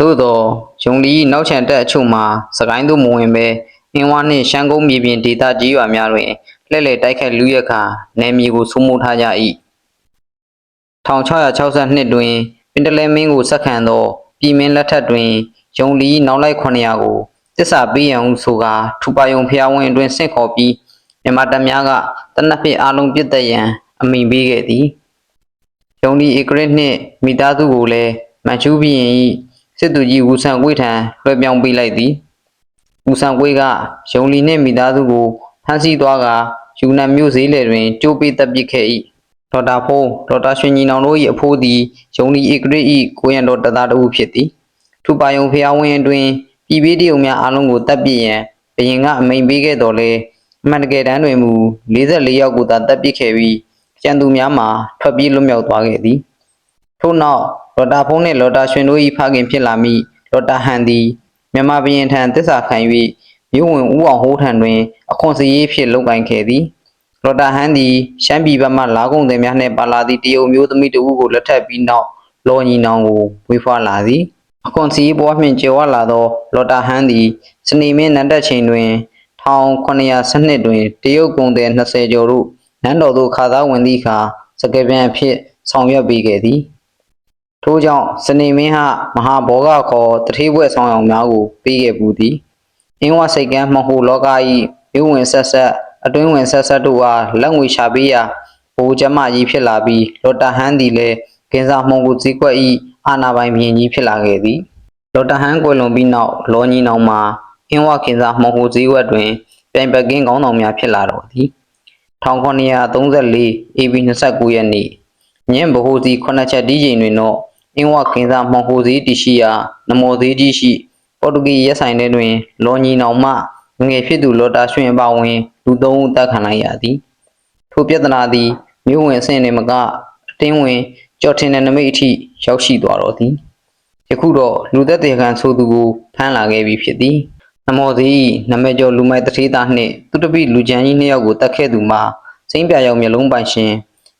သို့သောယုံလီနောက်ချန်တက်အချို့မှာစကိုင်းသို့မဝင်ပဲအင်းဝါနှင့်ရှမ်းကုန်းမြေပြင်ဒေသကြီးရွာများတွင်လှည့်လည်တိုက်ခတ်လူရက်ခါနယ်မြေကိုစိုးမိုးထားကြ၏1662တွင်ပင်တလဲမင်းကိုဆက်ခံသောပြည်မင်းလက်ထက်တွင်ယုံလီနောက်လိုက်900ကိုတစ္ဆာပေးရန်ဟုဆိုကာထူပါယုံဖျားဝင်းအတွင်ဆင့်ခေါ်ပြီးမြန်မာတပ်များကတနက်ဖြန်အားလုံးပြစ်တက်ရန်အမိန့်ပေးခဲ့သည်ယုံလီဧကရစ်နှင့်မိသားစုကိုလည်းမန်ချူဘီရင်၏စစ်သူကြီးဝူဆန်ကွေးထံလွှဲပြောင်းပေးလိုက်သည်ဝူဆန်ကွေးကယုံလီနှင့်မိသားစုကိုဖမ်းဆီးသွားကယူနန်မြို့ဈေးလယ်တွင်ကြိုးပေးတပ်ပစ်ခဲ့၏ဒေါက်တာဖုံးဒေါက်တာရွှေညီနောင်တို့၏အဖိုးသည်ယုံလီဧကရစ်၏ကိုရံတော်တပ်သားတစ်ဦးဖြစ်သည်ထူပါယုံဖျားဝင်းတွင်ပြည်ပေးတရုံများအားလုံးကိုတပ်ပစ်ရန်ဘရင်ကအမိန့်ပေးခဲ့တော်လဲအမှန်တကယ်တမ်းတွင်မူ44ယောက်ကိုသာတပ်ပစ်ခဲ့ပြီးကျန်သူများမှာထွက်ပြေးလွတ်မြောက်သွားခဲ့သည်ထို့နောက်လော်တာဖုံးနှင့်လော်တာရွှင်တို့၏ဖခင်ဖြစ်လာမိလော်တာဟန်သည်မြန်မာဘရင်ထံတစ္ဆာခံ၍မြို့ဝင်ဦးအောင်ဟိုးထံတွင်အခွန်စရေးဖြင့်လုပ်ကိုင်ခဲ့သည်လော်တာဟန်သည်ရှမ်းပြည်ဘက်မှလာကုန်သည်များနှင့်ပါလာသည့်တရုတ်မျိုးသမီးတဦးကိုလက်ထပ်ပြီးနောက်လော်ညီနောင်ကိုဝေးဖွားလာသည်အခွန်စရေးပွားဖြင့်ကျော်ဝလာသောလော်တာဟန်သည်စနေမင်းနန်းတက်ချိန်တွင်1912တွင်တရုတ်ကုန်သည်20ကျော်တို့နန်းတော်သို့ခါသားဝင်သည့်အခါစကပြန်အဖြစ်ဆောင်ရွက်ပေးခဲ့သည်ထို့ကြောင့်စနေမင်းဟမဟာဘောဂခေါ်တထေးဘွဲ့ဆောင်အောင်များကိုပေးခဲ့ပူသည်အင်းဝစိတ်ကမ်းမဟုတ်လောက၏မြို့ဝင်ဆက်ဆက်အတွင်းဝင်ဆက်ဆက်တို့အားလက်ငွေရှာပေးရာဘိုးကျမကြီးဖြစ်လာပြီးလော်တာဟန်သည်လည်းကင်းစားမှုကိုဈေးကွက်၏အာဏာပိုင်မြင်ကြီးဖြစ်လာခဲ့သည်လော်တာဟန်ကွယ်လွန်ပြီးနောက်လော်ညီနောင်မှာအင်းဝကင်းစားမှုကိုဈေးကွက်တွင်ပြိုင်ပကင်းကောင်းဆောင်များဖြစ်လာတော်သည်1934 AB 29ရက်နေ့ညင်ဗဟိုစီ9ချက်တီးချိန်တွင်တော့အင်းဝကင်းစားမှုကိုဈေးတရှိရာနမောသေးကြီးရှိပေါ်တူဂီရက်ဆိုင်ထဲတွင်လော်ညီနောင်မှငယ်ဖြစ်သူလော်တာရွှင်အပါဝင်လူ3ဦးတပ်ခံလိုက်ရသည်ထိုပြဿနာသည်မြို့ဝင်အဆင့်နှင့်မကအတင်းဝင်ကြော်ထင်တဲ့နမိတ်အထိရောက်ရှိသွားတော်သည်ယခုတော့လူသက်တေခံဆိုသူကိုဖမ်းလာခဲ့ပြီဖြစ်သည်နမောသည်နမဲကျော်လူမိုက်တထေးသားနှင့်သူတပိလူချမ်းကြီး2ယောက်ကိုတတ်ခဲ့သူမှာစိမ့်ပြရောက်မျက်လုံးပိုင်ရှင်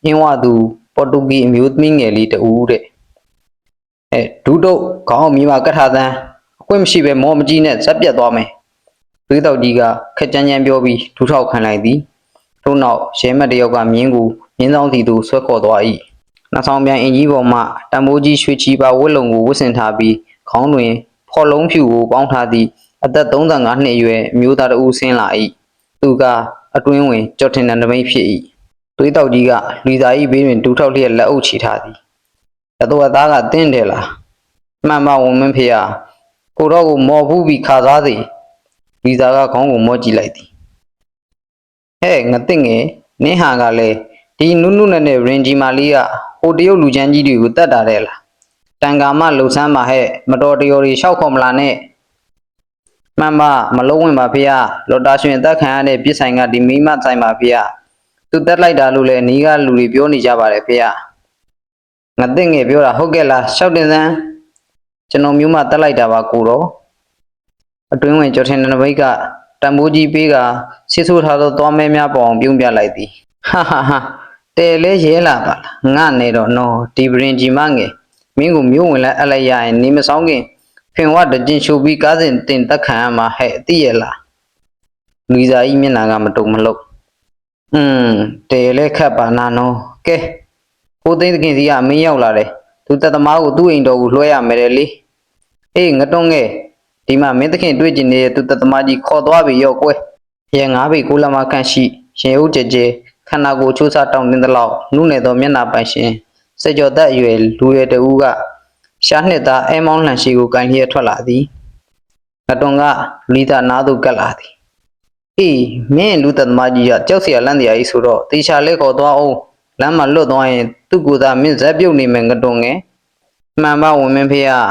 အင်းဝသူပေါ်တူဂီအမျိုးသမီးငယ်လေးတဦးတဲ့ဒူးတုတ်ခေါင်းမိမကတ်ထားသန်းအကွင့်မရှိပဲမောမကြီးနဲ့ဇက်ပြတ်သွားမယ်သွေးတောက်ကြီးကခက်ကြမ်းကြမ်းပြောပြီးဒူးထောက်ခံလိုက်သည်ထို့နောက်ရဲမတ်တယောက်ကမြင်းကိုမြင်းဆောင်စီသို့ဆွဲခေါ်သွား၏နောက်ဆောင်ပြန်အင်ကြီးပေါ်မှတံမိုးကြီးရွှေချီပါဝတ်လုံကိုဝတ်ဆင်ထားပြီးခေါင်းတွင်ဖော်လုံးဖြူကိုပေါင်းထားသည့်အသက်35နှစ်အရွယ်အမျိုးသားတဦးဆင်းလာ၏သူကအတွင်းဝင်ကြော်ထင်တဲ့နမိတ်ဖြစ်၏သွေးတောက်ကြီးကလူသား၏ဘေးတွင်ဒူးထောက်လျက်လက်အုပ်ချီထားသည်အတော်သားကတင်းတယ်လားမှန်ပါဝင်မင်းဖေဟာကိုတော့ကိုမော်ဖူးပြီးခါသားသည်လူသားကခေါင်းကိုမော့ကြည့်လိုက်သည်ဟဲ့ငါသိငယ်နင်းဟာကလည်းဒီနုနုနဲ့ရင်ဂျီမာလေးကဟိုတရုတ်လူချမ်းကြီးတွေကိုတတ်တာတဲ့လားတန်ကာမလှုပ်ဆန်းပါဟဲ့မတော်တရော်တွေရှောက်ခေါ်မလားနဲ့မှန်ပါမလုံးဝင်ပါဖေဟာလော်တာရွှင်တက်ခံရတဲ့ပြစ်ဆိုင်ကဒီမိမဆိုင်ပါဖေဟာသူတက်လိုက်တာလို့လည်းနီးကလူတွေပြောနေကြပါတယ်ဖေဟာငါသိငယ်ပြောတာဟုတ်ကဲ့လားရှောက်တင်စမ်းကျွန်တော်မျိုးမတက်လိုက်တာပါကိုတော့အတွင်းဝင်ကျော်ထင်တဲ့နမိတ်ကတံမိုးကြီးပေးကဆစ်ဆိုးထားသောသွားမဲများပေါ်အောင်ပြုံးပြလိုက်သည်ဟာဟာဟာတဲလဲရဲလာပါလားငါနဲ့တော့နော်ဒီပရင်ကြီးမငယ်မင်းကိုမျိုးဝင်လိုက်အလိုက်ရရင်နေမဆောင်ခင်ဖင်ဝတကျင်ရှုပ်ပြီးကားစဉ်တင်တက်ခံရမှာဟဲ့သိရလားလူစားကြီးမျက်နှာကမတုံမလို့တဲလဲခတ်ပါနာနော်ကဲကိုသိန်းသခင်စီကအမင်းရောက်လာတယ်သူတက်သမားကိုသူ့အိမ်တော်ကိုလွှဲရမယ်လေအေးငတွန်းငယ်ဒီမှာမင်းသခင်တွေ့ကျင်နေတဲ့သူတက်သမားကြီးခေါ်သွားပြီရောကွယ်ရဲ9ပေ9လက်မခန့်ရှိရင်ဦးကြဲကြဲခန္ဓာကိုယ်ချိုးစားတောင်းတင်းသလောက်နုနယ်သောမျက်နှာပိုင်ရှင်စကြော်သက်အရွယ်လူရဲတဦးကရှားနှစ်သားအဲမောင်းလှန်ရှိကိုကန်လျက်ထွက်လာသည်ငတွန်းကလူသားနားသို့ကပ်လာသည်အေးမင်းလူသက်သမားကြီးကကြောက်เสียလန့်တရားကြီးဆိုတော့တေချာလဲခေါ်သွားအောင်လမ်းမှာလွတ်သွားရင်သူ့ကိုယ်သာမင်းဇက်ပြုတ်နေမယ်ငတွန်းငယ်မှန်ပါဝင်မင်းဖေဟာ